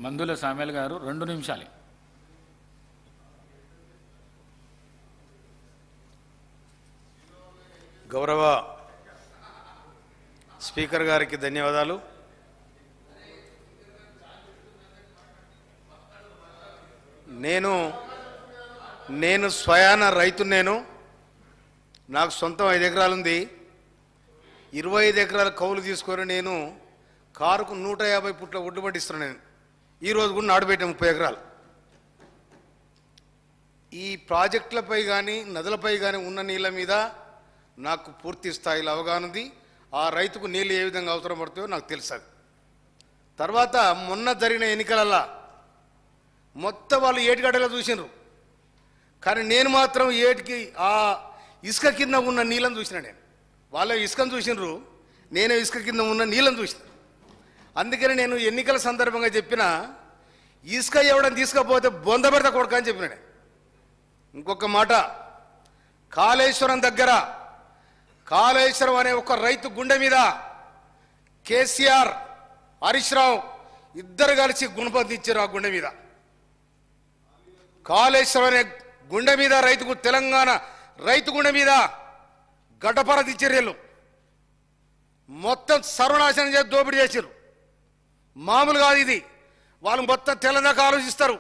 మందుల సామెల్ గారు 2 నిమిషాలు. గౌరవ స్పీకర్ గారికి ధన్యవాదాలు. నేను స్వయాన రైతు. నాకు సొంతం 5 ఎకరాలు ఉంది. 25 ఎకరాల కౌలు తీసుకొని నేను కారుకు 150 ఫుట్ల ఒడ్డు పట్టిస్తున్నాను. నేను ఈరోజు కూడా నాడుపెట్టాను 30 ఎకరాలు. ఈ ప్రాజెక్టులపై కానీ నదులపై కానీ ఉన్న నీళ్ళ మీద నాకు పూర్తి స్థాయిలో అవగాహన ఉంది. ఆ రైతుకు నీళ్ళు ఏ విధంగా అవసరం పడుతుందో నాకు తెలుసు. తర్వాత మొన్న జరిగిన ఎన్నికలల్లో మొత్తం వాళ్ళు ఏటిగడ్డలో చూసినారు, కానీ నేను మాత్రం ఏటికి ఆ ఇసుక కింద ఉన్న నీళ్ళని చూసిన. వాళ్ళ ఇసుకను చూసినారు, నేనే ఇసుక కింద ఉన్న నీళ్ళని చూసిన. అందుకని నేను ఎన్నికల సందర్భంగా చెప్పిన, ఇసుక ఎవడని తీసుకపోతే బొంద పెడతా కొడుకు అని చెప్పినాడు. ఇంకొక మాట, కాళేశ్వరం దగ్గర కాళేశ్వరం అనే ఒక రైతు గుండె మీద కేసీఆర్, హరీష్ రావు ఇద్దరు కలిసి గుణపతిచ్చారు. ఆ గుండె మీద, కాళేశ్వరం అనే గుండె మీద రైతుకు, తెలంగాణ రైతు గుండె మీద గడ్డపర దిచ్చారు. మొత్తం సర్వనాశనం చేసి దోపిడీ చేశారు. మామూలు కాదు ఇది. వాళ్ళు మొత్తం తెలంగాణ ఆలోచిస్తారు.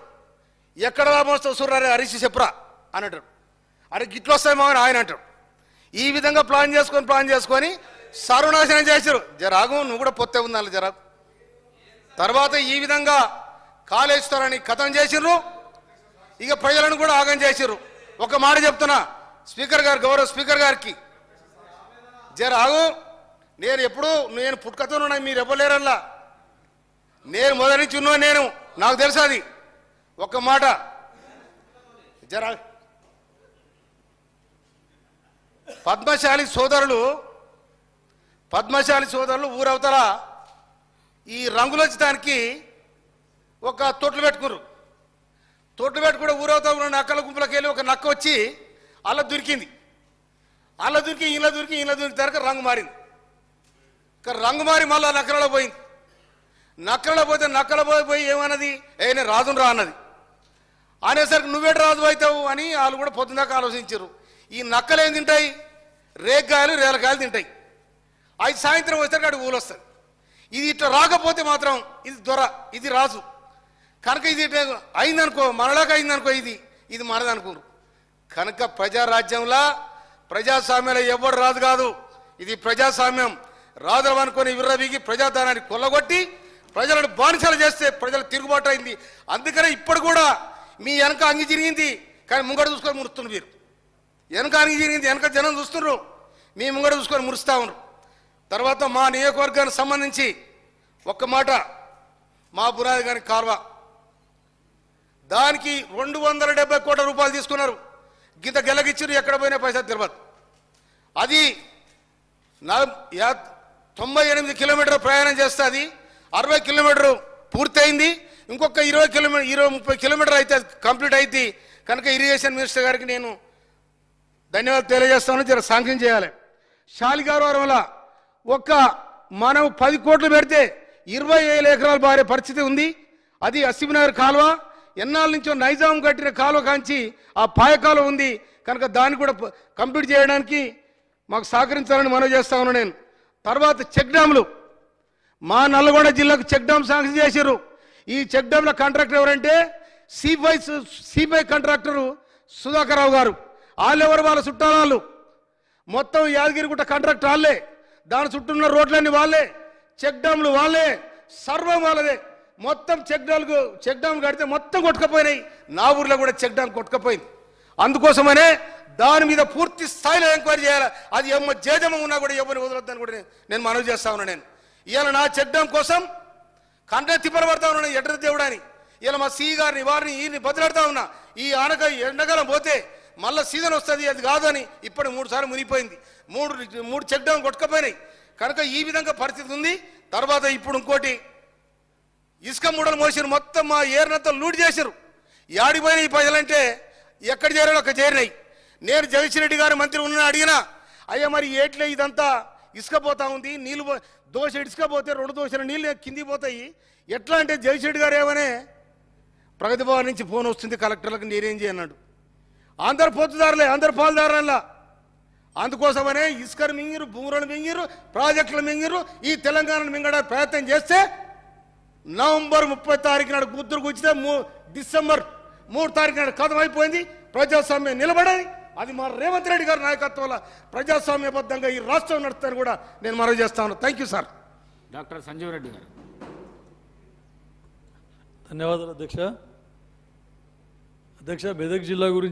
ఎక్కడ మోస్తావు చూడరే హరీష్ చెప్పరా అని అంటారు. అరే గిట్లు వస్తాయి మామని ఆయన అంటారు. ఈ విధంగా ప్లాన్ చేసుకొని సర్వనాశనం చేశారు. జరాగు నువ్వు కూడా పొత్తే ఉండాలి జరాగు. తర్వాత ఈ విధంగా కాళేశ్వరాన్ని ఖతం చేసిర్రు. ఇక ప్రజలను కూడా ఆగం చేసిర్రు. ఒక మాట చెప్తున్నా స్పీకర్ గారు, గౌరవ స్పీకర్ గారికి, జరాగు నేను పుట్టుకతో ఉన్నా, మీరు ఇవ్వలేరల్లా. నేను మొదటి నుంచి ఉన్నా, నాకు తెలుసు అది. ఒక్క మాట జరా, పద్మశాలి సోదరులు ఊరవతల ఈ రంగులు వచ్చేదానికి ఒక తొట్లు పెట్టుకున్నారు. తొట్లు పెట్టుకుంటే ఊరవతల ఉన్న నక్కల గుంపులకు వెళ్ళి ఒక నక్క వచ్చి అలా దొరికింది. ఇలా దొరికి తరక రంగు మారింది. రంగు మారి మళ్ళీ నక్కలలో పోయింది. నక్కల పోయి ఏమన్నది, నేను రాజును రా అన్నది. అనేసరికి నువ్వేటి రాజు అవుతావు అని వాళ్ళు కూడా పొద్దుదాకా ఆలోచించారు. ఈ నక్కలు ఏం తింటాయి, రేగ్గాయలు రేలకాయలు తింటాయి. అవి సాయంత్రం వచ్చేసరికి అక్కడ ఊలు వస్తుంది. ఇది ఇట్లా రాకపోతే మాత్రం ఇది దొర, ఇది రాజు. కనుక ఇది అయిందనుకో, మనలాగా అయిందనుకో, ఇది మనదనుకోరు. కనుక ప్రజారాజ్యంలా ప్రజాస్వామ్యంలో ఎవరు రాజు కాదు. ఇది ప్రజాస్వామ్యం. రాజు అనుకొని విర్రవీగి ప్రజాధనాన్ని కొల్లగొట్టి ప్రజలను బానిసలు చేస్తే ప్రజలు తిరుగుబాటు అయింది. అందుకనే ఇప్పుడు కూడా మీ వెనక అంగి జరిగింది, కానీ ముంగడ చూసుకొని మురుస్తున్నారు. మీరు వెనక అంగి జరిగింది, వెనక జనం చూస్తున్నారు, మీ ముంగడ చూసుకొని మురుస్తూ ఉన్నారు. తర్వాత మా నియోజకవర్గానికి సంబంధించి ఒక్క మాట, మా బునాది గారి కాల్వ దానికి 270 కోట్ల రూపాయలు తీసుకున్నారు. గింత గెలగిచ్చారు, ఎక్కడ పోయినా పైసా తిరగదు. అది 98 కిలోమీటర్లు ప్రయాణం చేస్తుంది. 60 కిలోమీటర్లు పూర్తయింది. ఇంకొక 20-30 కిలోమీటర్లు అయితే కంప్లీట్ అయింది. కనుక ఇరిగేషన్ మినిస్టర్ గారికి నేను ధన్యవాదాలు తెలియజేస్తాను. జర శాంక్షన్ చేయాలి. శాలిగారు వల్ల మనం 10 కోట్లు పెడితే 20,000 ఎకరాలు బారే పరిస్థితి ఉంది. అది అసిఫ్నగర్ కాలువ, ఎన్నాళ్ళ నుంచో నైజాం కట్టిన కాలువ కాంచి ఆ పాయ కాలువ ఉంది. కనుక దాన్ని కూడా కంప్లీట్ చేయడానికి మాకు సహకరించాలని మనవి చేస్తా ఉన్నాను నేను. తర్వాత చెక్ డ్యాములు, మా నల్గొండ జిల్లాకు చెక్ డ్యామ్ శాంక్షన్ చేశారు. ఈ చెక్ డ్యామ్ల కాంట్రాక్టర్ ఎవరంటే సిబై కాంట్రాక్టరు సుధాకర్ రావు గారు. వాళ్ళెవరు, వాళ్ళ చుట్టాలు. మొత్తం యాదగిరిగుట్ట కాంట్రాక్టర్ వాళ్ళే, దాని చుట్టూ ఉన్న రోడ్లన్నీ వాళ్ళే, చెక్ డ్యాములు వాళ్ళే, సర్వం వాళ్ళదే. మొత్తం చెక్ డ్యామ్ కడితే మొత్తం కొట్టుకపోయినాయి. నా ఊర్లో కూడా చెక్ డ్యామ్ కొట్టుకపోయింది. అందుకోసమనే దాని మీద పూర్తి స్థాయిలో ఎంక్వైరీ చేయాలి. అది జేజమ ఉన్నా కూడా ఎవరిని వదలొద్దని కూడా నేను మనవి చేస్తా ఉన్నా. నేను ఇవాళ నా చెక్ డ్యామ్ కోసం కంటే తిప్పలబడతా ఉన్నాను, ఎడ్ర దేవుడు అని. ఇలా మా సి గారిని వారిని వీరిని బదిలాడుతూ ఉన్నా. ఈ ఎండాకాలం పోతే మళ్ళీ సీజన్ వస్తుంది, అది కాదని ఇప్పుడు 3 సార్లు మునిగిపోయింది. 3 చెక్ డ్యామ్ కొట్టుకపోయినాయి. కనుక ఈ విధంగా పరిస్థితి ఉంది. తర్వాత ఇప్పుడు ఇంకోటి, ఇసుక మూడలు మోసారు, మొత్తం మా ఏరినంతా లూట్ చేశారు. యాడిపోయినాయి ఈ ప్రజలంటే ఎక్కడ చేరాలో అక్కడ చేరినాయి. నేను జగదీష్ రెడ్డి గారు మంత్రి ఉన్న అడిగినా, అయ్యా మరి ఏట్లే ఇదంతా ఇసుక పోతా ఉంది, నీళ్ళు దోశ ఇడుచుకపోతే 2 దోశల నీళ్ళు కిందికి పోతాయి. ఎట్లా అంటే జయశెట్టి గారు ఏమనే ప్రగతి భవన్ నుంచి ఫోన్ వస్తుంది కలెక్టర్లకు నేనేం చేయన్నాడు. అందరు పొత్తుదారులే, అందరు పాలుదారులా. అందుకోసమనే ఇసుకను మింగిరు, భూములను మింగిరు, ప్రాజెక్టులు మింగిరు. ఈ తెలంగాణను మింగడానికి ప్రయత్నం చేస్తే నవంబర్ 30 తారీఖు నాడు గుద్దురు కూర్చితే డిసెంబర్ 3 తారీఖు నాడు కథం అయిపోయింది. ప్రజాస్వామ్యం నిలబడాలి. అది మా రేవంత్ రెడ్డి గారి నాయకత్వంలో ప్రజాస్వామ్యబద్ధంగా ఈ రాష్ట్రం నడుస్తాను కూడా నేను మనవి చేస్తాను. Thank you sir. Doctor Sanjeev Reddy గారు. ధన్యవాదాలు అధ్యక్ష. మెదక్ జిల్లా గురించి